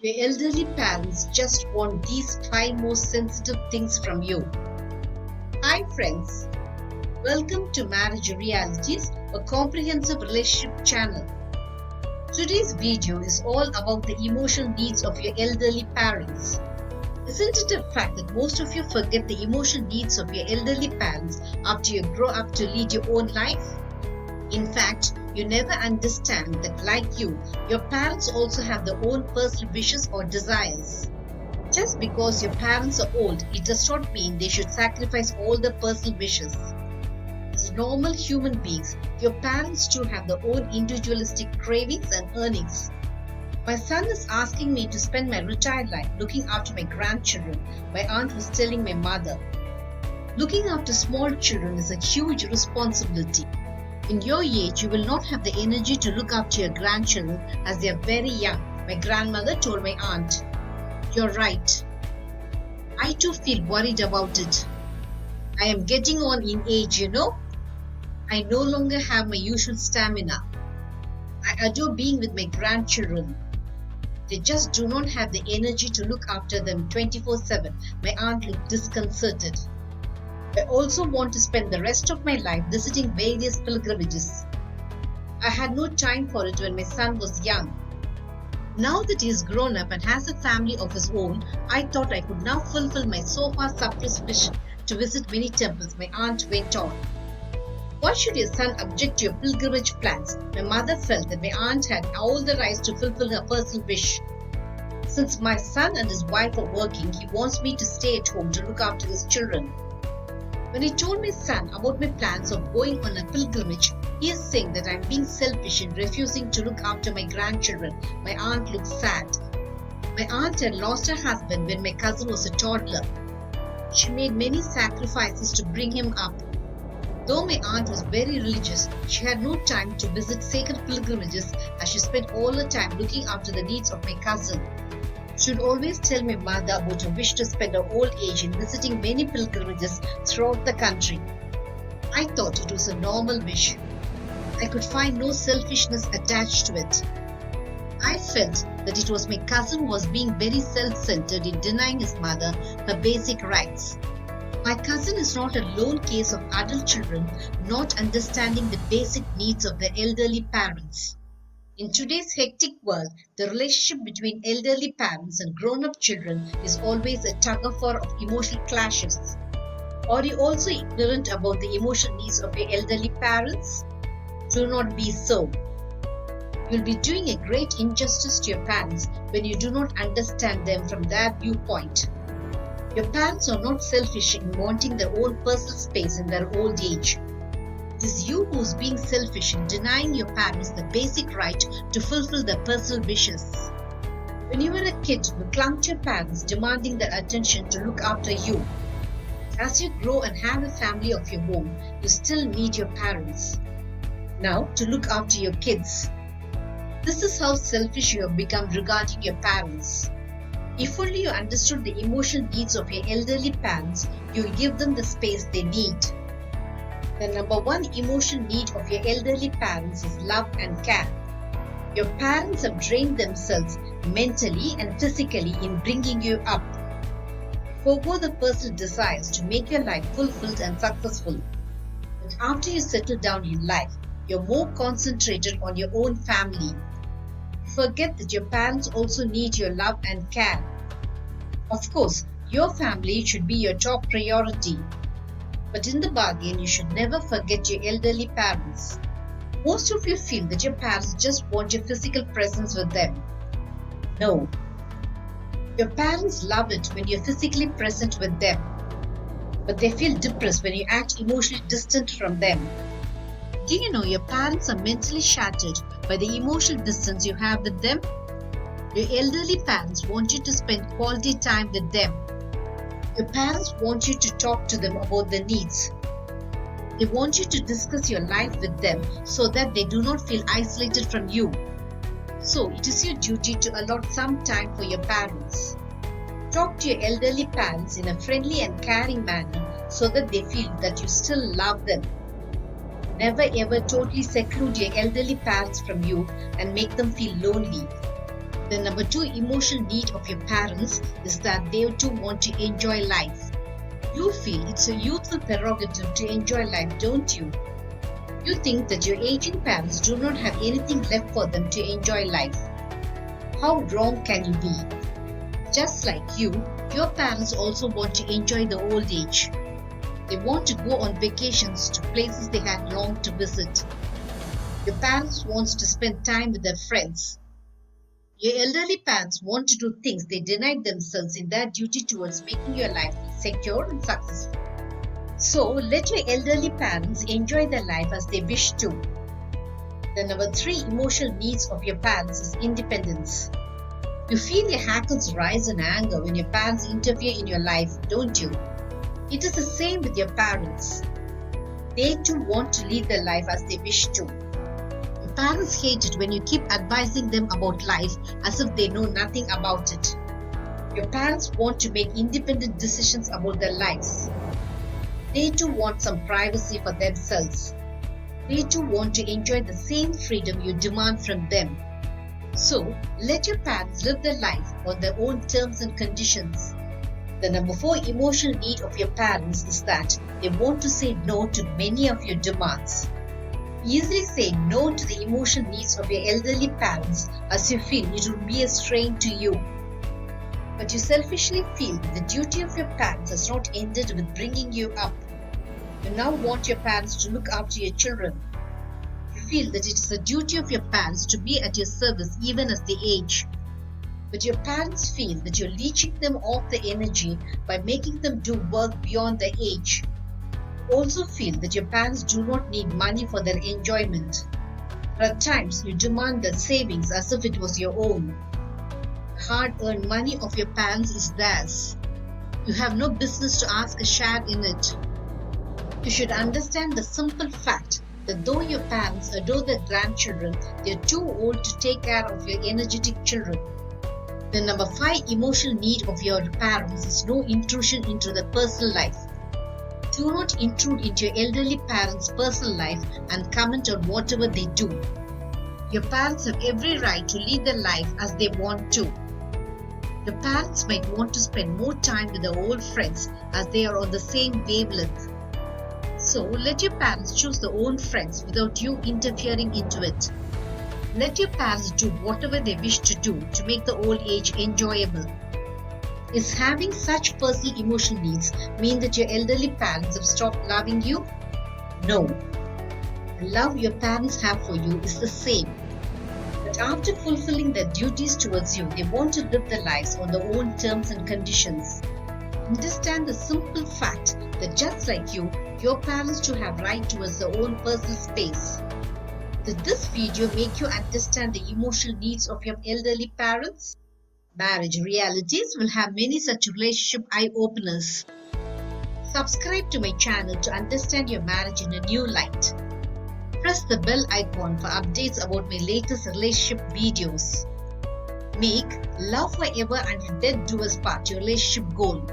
Your elderly parents just want these 5 most sensitive things from you. Hi, friends. Welcome to Marriage Realities, a comprehensive relationship channel. Today's video is all about the emotional needs of your elderly parents. Isn't it a fact that most of you forget the emotional needs of your elderly parents after you grow up to lead your own life? In fact, you never understand that, like you, your parents also have their own personal wishes or desires. Just because your parents are old, it does not mean they should sacrifice all their personal wishes. As normal human beings, your parents too have their own individualistic cravings and yearnings. My son is asking me to spend my retired life looking after my grandchildren, my aunt was telling my mother. Looking after small children is a huge responsibility. In your age, you will not have the energy to look after your grandchildren as they are very young, my grandmother told my aunt. You're right. I too feel worried about it. I am getting on in age, I no longer have my usual stamina. I adore being with my grandchildren. They just do not have the energy to look after them 24/7. My aunt looked disconcerted. I also want to spend the rest of my life visiting various pilgrimages. I had no time for it when my son was young. Now that he is grown up and has a family of his own, I thought I could now fulfill my so far suppressed wish to visit many temples, my aunt went on. Why should your son object to your pilgrimage plans? My mother felt that my aunt had all the rights to fulfill her personal wish. Since my son and his wife are working, he wants me to stay at home to look after his children. When I told my son about my plans of going on a pilgrimage, he is saying that I am being selfish in refusing to look after my grandchildren. My aunt looked sad. My aunt had lost her husband when my cousin was a toddler. She made many sacrifices to bring him up. Though my aunt was very religious, she had no time to visit sacred pilgrimages as she spent all her time looking after the needs of my cousin. She would always tell my mother about her wish to spend her old age in visiting many pilgrimages throughout the country. I thought it was a normal wish. I could find no selfishness attached to it. I felt that it was my cousin who was being very self-centered in denying his mother her basic rights. My cousin is not a lone case of adult children not understanding the basic needs of their elderly parents. In today's hectic world, the relationship between elderly parents and grown-up children is always a tug-of-war of emotional clashes. Are you also ignorant about the emotional needs of your elderly parents? Do not be so. You'll be doing a great injustice to your parents when you do not understand them from their viewpoint. Your parents are not selfish in wanting their own personal space in their old age. It is you who is being selfish in denying your parents the basic right to fulfill their personal wishes. When you were a kid, you clung to your parents, demanding their attention to look after you. As you grow and have a family of your own, you still need your parents. Now, to look after your kids. This is how selfish you have become regarding your parents. If only you understood the emotional needs of your elderly parents, you will give them the space they need. The number one emotional need of your elderly parents is love and care. Your parents have drained themselves mentally and physically in bringing you up. Forgo the personal desires to make your life fulfilled and successful. But after you settle down in life, you're more concentrated on your own family. Forget that your parents also need your love and care. Of course, your family should be your top priority. But in the bargain, you should never forget your elderly parents. Most of you feel that your parents just want your physical presence with them. No. Your parents love it when you're physically present with them. But they feel depressed when you act emotionally distant from them. Do you know your parents are mentally shattered by the emotional distance you have with them? Your elderly parents want you to spend quality time with them. Your parents want you to talk to them about their needs. They want you to discuss your life with them so that they do not feel isolated from you. So it is your duty to allot some time for your parents. Talk to your elderly parents in a friendly and caring manner so that they feel that you still love them. Never ever totally seclude your elderly parents from you and make them feel lonely. The number two emotional need of your parents is that they too want to enjoy life. You feel it's a youthful prerogative to enjoy life, don't you? You think that your aging parents do not have anything left for them to enjoy life. How wrong can you be? Just like you, your parents also want to enjoy the old age. They want to go on vacations to places they had longed to visit. Your parents want to spend time with their friends. Your elderly parents want to do things they denied themselves in their duty towards making your life secure and successful. So let your elderly parents enjoy their life as they wish to. The number three emotional needs of your parents is independence. You feel your hackles rise in anger when your parents interfere in your life, don't you? It is the same with your parents. They too want to lead their life as they wish to. Your parents hate it when you keep advising them about life as if they know nothing about it. Your parents want to make independent decisions about their lives. They too want some privacy for themselves. They too want to enjoy the same freedom you demand from them. So, let your parents live their life on their own terms and conditions. The number four emotional need of your parents is that they want to say no to many of your demands. Easily say no to the emotional needs of your elderly parents as you feel it will be a strain to you. But you selfishly feel that the duty of your parents has not ended with bringing you up. You now want your parents to look after your children. You feel that it is the duty of your parents to be at your service even as they age. But your parents feel that you're leeching them off the energy by making them do work beyond their age. You also feel that your parents do not need money for their enjoyment. At times, you demand their savings as if it was your own. The hard-earned money of your parents is theirs. You have no business to ask a share in it. You should understand the simple fact that though your parents adore their grandchildren, they are too old to take care of your energetic children. The number five emotional need of your parents is no intrusion into their personal life. Do not intrude into your elderly parents' personal life and comment on whatever they do. Your parents have every right to lead their life as they want to. Your parents might want to spend more time with their old friends as they are on the same wavelength. So let your parents choose their own friends without you interfering into it. Let your parents do whatever they wish to do to make the old age enjoyable. Is having such personal emotional needs mean that your elderly parents have stopped loving you? No. The love your parents have for you is the same. But after fulfilling their duties towards you, they want to live their lives on their own terms and conditions. Understand the simple fact that just like you, your parents too have right towards their own personal space. Did this video make you understand the emotional needs of your elderly parents? Marriage Realities will have many such relationship eye-openers. Subscribe to my channel to understand your marriage in a new light. Press the bell icon for updates about my latest relationship videos. Make love forever until death do us part your relationship goal.